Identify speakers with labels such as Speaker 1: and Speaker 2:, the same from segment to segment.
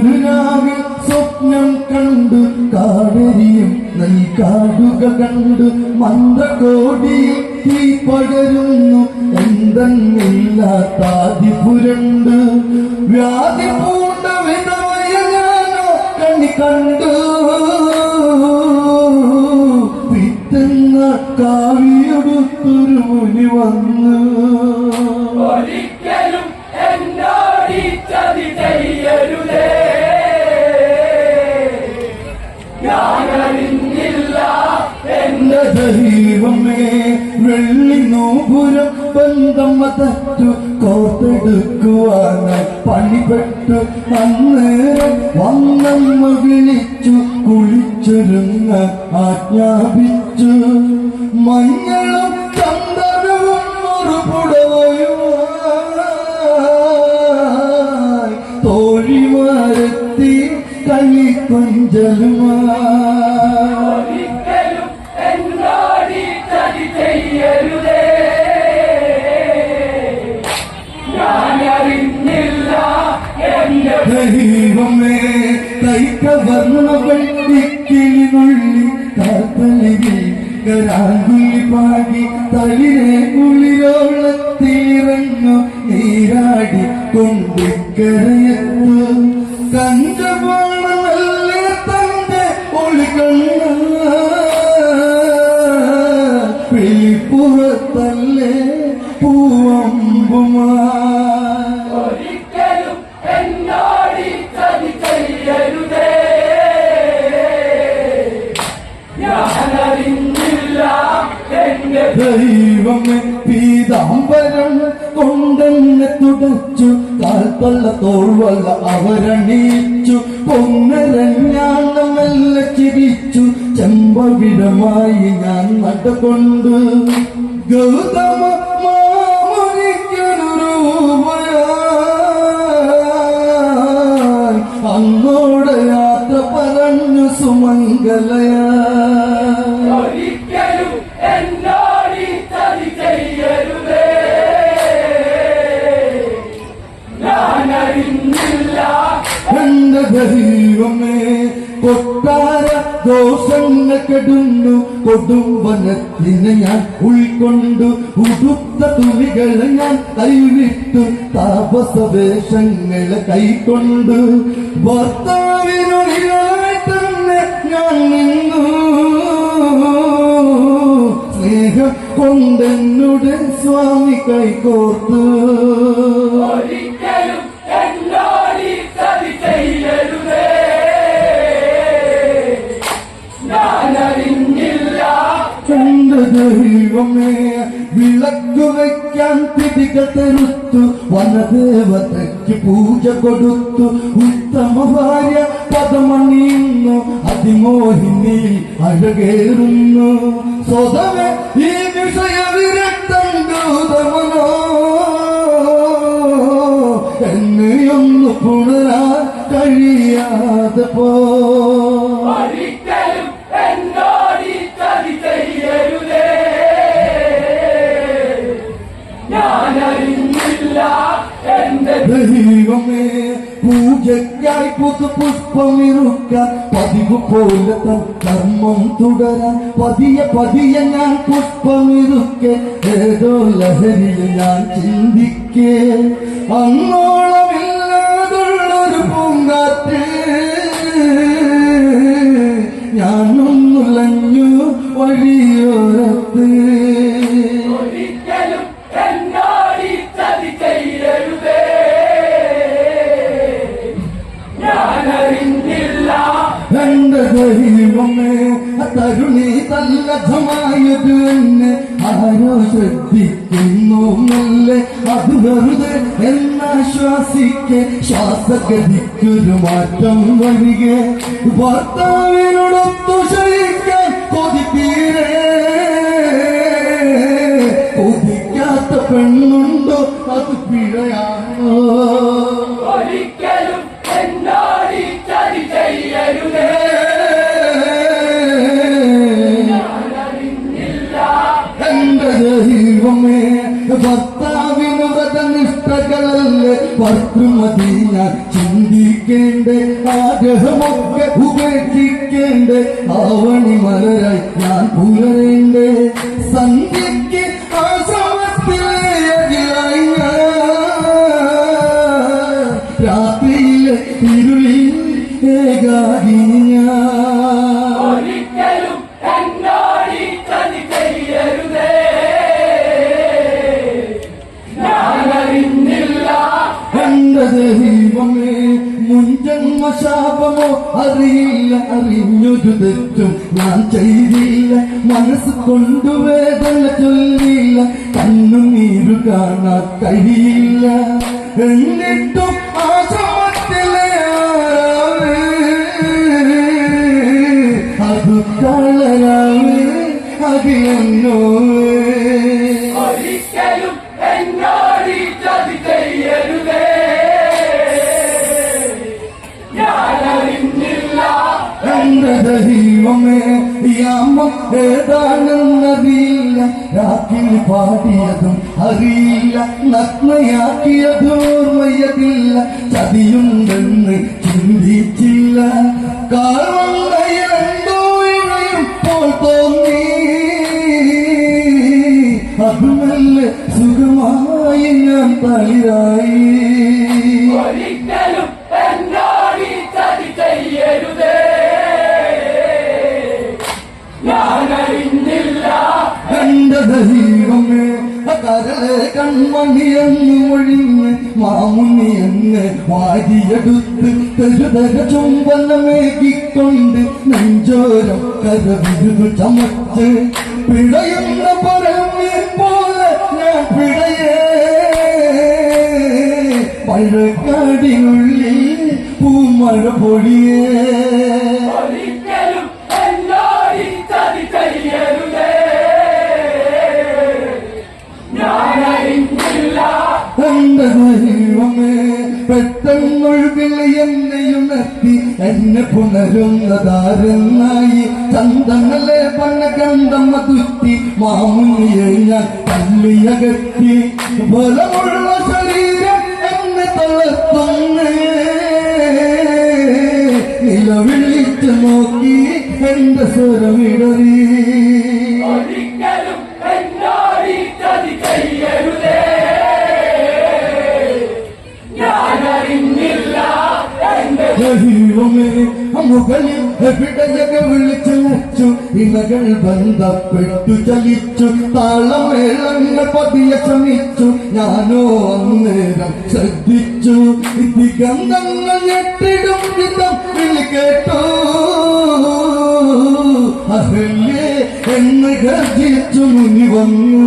Speaker 1: ഒരു രാവിൽ സ്വപ്നം കണ്ടു കാടരിയും നെൽക്കാടുക കണ്ടു മന്ത്രകോടിയിൽ തീ പടരുന്നു എന്തെന്നില്ലാത്താതി പുരണ്ട് വ്യാധി പൂണ്ട വിധവയ ഞാനോ കണി കണ്ടു പിറ്റെന്ന കാവിയെടുത്തൊരു മുനി വന്നു ദൈവമേ വെള്ളി നോപുരം ബന്ധം മതറ്റു കോർത്തെടുക്കുവാനായി പണിപ്പെട്ടു അന്നേരം വന്നമ്മ വിളിച്ചു കുളിച്ചൊരുങ്ങ ആജ്ഞാപിച്ചു മഞ്ഞളും ചന്ദനവും മറുപുടവയുമായി തോഴിമാരെത്തി കളി കൊഞ്ചലുമായി ദൈവമേ തൈക്കവർണ്ണകൾ ഇക്കിളിനുള്ളി കാത്തലിൽ കരാങ്കുലി പാടി തളിരെ കുളിരോളത്തിലിറങ്ങു നീരാടി കൊണ്ടിക്കരയത്തു കഞ്ചപാണ നല്ല തന്റെ ഒളികണ്ണ പിളിപ്പുറത്തല്ലേ പൂവമ്പുമാ ദൈവമേ പീതാംബരം കൊണ്ടെന്നെ തുടച്ചു കാൽപ്പള്ള തോൾവല്ല അവരണീച്ചു പൊന്നരഞ്ഞാണമെല്ല ചിരിച്ചു ചെമ്പവിടമായി ഞാൻ നടകൊണ്ടു ഗൗതമ മാമുനിക്കൊരുരൂപയായി അങ്ങോട് യാത്ര പറഞ്ഞു സുമംഗലയാ ദൈവമേ കൊട്ടാര ദോഷങ്ങൾ കെടുന്നു കൊടുംവനത്തിന് ഞാൻ ഉൾക്കൊണ്ടു ഉടുത്ത തുണികളെ ഞാൻ കൈവിട്ടു താപസവേഷങ്ങളെ കൈക്കൊണ്ടു ഭർത്താവിനുള്ളിലായി തന്നെ ഞാൻ നിന്നു സ്നേഹം കൊണ്ടെന്നുടെ സ്വാമി കൈകോർത്തു ദൈവമേ വിളക്കു വയ്ക്കാൻ തിരികൾ തെരുത്തു വനദേവതയ്ക്ക് പൂജ കൊടുത്തു ഉത്തമ ഭാര്യ പദമണിയുന്നു അതിമോഹിനി അഴകേറുന്നു സ്വതവേ ഈ വിഷയ വിരക്തം ഗൗതമനോ എന്നെയൊന്നു പുണരാൻ കഴിയാതെ പോ ദൈവമേ പൂജയ്ക്കായി പുതുപുഷ്പമിറുക്കാൻ പതിവ് പോലെ കർമ്മം തുടരാൻ പതിയെ പതിയെ ഞാൻ പുഷ്പമിറുക്കെ ഏതോ ലഹരിയിൽ ഞാൻ ചിന്തിക്കേ അങ്ങോളമില്ലാതുള്ളൊരു പൂങ്കാറ്റ് ഞാനൊന്നുലഞ്ഞു വഴിയോരത്ത് ദൈവമേ തരുണി തല്ലധമായത് എന്നെ ആരോ ശ്രദ്ധിക്കുന്നു നല്ല അത് വെറുതെ എന്നാശ്വാസിക്കെ ശ്വാസഗതിക്കൊരു മാറ്റം വരികെ ഭർത്താവിനോടൊത്തു ശയിക്കാൻ കൊതിപ്പീരേ കൊതിക്കാത്ത പെണ്ണുണ്ടോ അത് പിഴയാണോ ഭർത്താവിന് വ്രതനിഷ്ഠകളല്ല പോലെ ഭർത്തൃമതി ഞാൻ ചിന്തിക്കേണ്ട ആഗ്രഹമൊക്കെ ഉപേക്ഷിക്കേണ്ട ആവണി മലരായി ഞാൻ പുലരേണ്ടേ സന്ധ്യയ്ക്ക് ആശ്രമത്തിലായി രാത്രിയിലെ ഇരുളിൽ ഏകാകി ദൈവമേ മുൻജന്മശാപമോ അറിയില്ല അറിഞ്ഞൊരു തെറ്റും ഞാൻ ചെയ്തില്ല മനസ്സ് കൊണ്ടുവേദന ചൊല്ലില്ല കണ്ണുനീരു കാണാൻ കഴിയില്ല എന്നിട്ടും ആശ്രമത്തിലെ അത് കളരാവേ അകിലെന്നോ ദൈവമേ യാമ ഏതാണെന്നറിയില്ല രാത്രി പാടിയതും അറിയില്ല നഗ്നയാക്കിയതും ഓർമ്മയതില്ല ചതിയുണ്ടെന്ന് ചിന്തിച്ചില്ല കാരണോ ഇഴയുമ്പോൾ തോന്നി അതുമല്ല സുഖമായി ഞാൻ തളിരായി എന്റെ ദൈവമേ കരളെ കൺമണിയെന്ന് ഒഴിഞ്ഞ് മാമുനിയെന്ന് വാരിയെടുത്ത് തെരുതര ചുംബനമേകിക്കൊണ്ട് നെഞ്ചോരം കരവിരുതു ചമച്ച് പിഴയുന്ന പരമേ പോലെ ഞാൻ പിഴയേ മഴക്കാടിനുള്ളിൽ പൂമഴ പൊഴിയേ എന്റെ ദൈവമേ പെട്ടെന്നൊഴുകിൽ എന്നെയുണർത്തി എന്നെ പുണരുന്നതാരെന്നായി ചന്തങ്ങളെ പണകണ്ടമ്മ തുറ്റി മാമുനിയെ ഞാൻ തല്ലിയകറ്റി ബലമുള്ള ശരീരം എന്നെ തളർത്തുന്നേ നിലവിളിച്ചു നോക്കി എന്റെ സ്വരമിടറി ദൈവമേ മുകളിൽ എവിടെയൊക്കെ വിളിച്ചു വെച്ചു ഇണകൾ ബന്ധപ്പെട്ടു ചലിച്ചു താളമേളങ്ങൾ പതിയെ ശ്രമിച്ചു ഞാനോ അന്നേരം ശ്രദ്ധിച്ചു ദിഗന്ധങ്ങൾ ഞെട്ടിടും വിധം വിളി കേട്ടു അഹല്യേ എന്ന് ഗർജിച്ചു മുനി വന്നു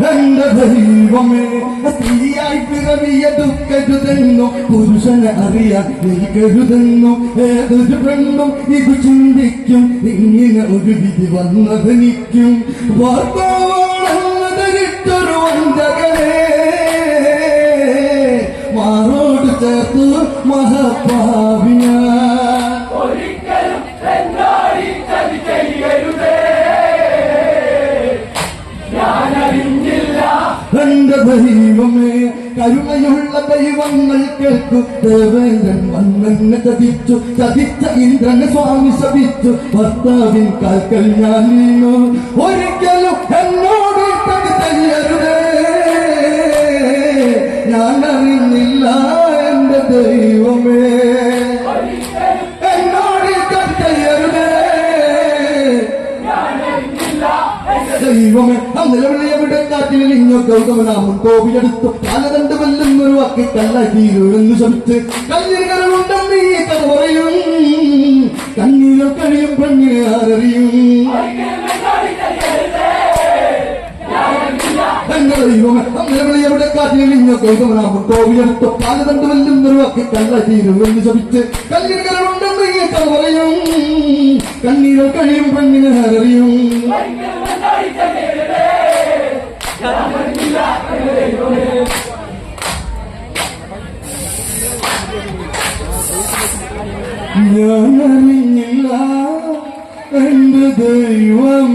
Speaker 1: എന്റെ ദൈവമേ സ്ത്രീയായി പിറവിയെടുക്കരുതെന്നോ പുരുഷനെ അറിയാൻ നീ കരുതെന്നോ ഏതൊരു പെണ്ണും ഇത് ചിന്തിക്കും ഇങ്ങനെ ഒരു വിധി വന്നതെനിക്കും വാർത്താവാണെന്നതൊരു വഞ്ചകനെ മാറോട് ചേർത്തു മഹാപാവിന എന്റെ ദൈവമേ കരുണയുള്ള ദൈവങ്ങൾ കേൾക്കു ദേവേന്ദ്രൻ വന്നെന്നെ ചതിച്ചു ചതിച്ച ഇന്ദ്രനെ സ്വാമി ശപിച്ചു ഭർത്താവിൻ കാൽക്കൽ ഞാൻ വീണു ഒരിക്കലും എന്നോട് തടി ചെയ്യരുതേ ഞാൻ അറിഞ്ഞില്ല എന്റെ ദൈവമേ എന്നോട് തടി ചെയ്യരുതേ ദൈവമേ നിലവിളിയെവിടെ കാറ്റിലിഞ്ഞ ഗൗതമനാമൻ കോവിലെടുത്തു കാലതണ്ട് വെല്ലുന്നൊരു വാക്കി കല്ലാക്കിയിരുന്നു ശമിച്ച് കണ്ണീരുകളുണ്ടെന്ന് ഈ കഥ പറയും കണ്ണീരോ കഴിയും പെണ്ണിനെ ആരറിയും എന്റെ ദൈവമേ നിലവിളിയെവിടെ കാറ്റിലിഞ്ഞ ഗൗതമനാമൻ കോവിലെടുത്തു കാലതണ്ട് വെല്ലുന്നൊരു വാക്കി കല്ലാക്കിയിരുന്നു ശമിച്ച് കണ്ണീരുകളുണ്ടെന്ന് ഈ കഥ പറയും കണ്ണീരോ കഴിയും പെണ്ണിനെ ആരറിയും ഞാനറിഞ്ഞില്ല ദൈവം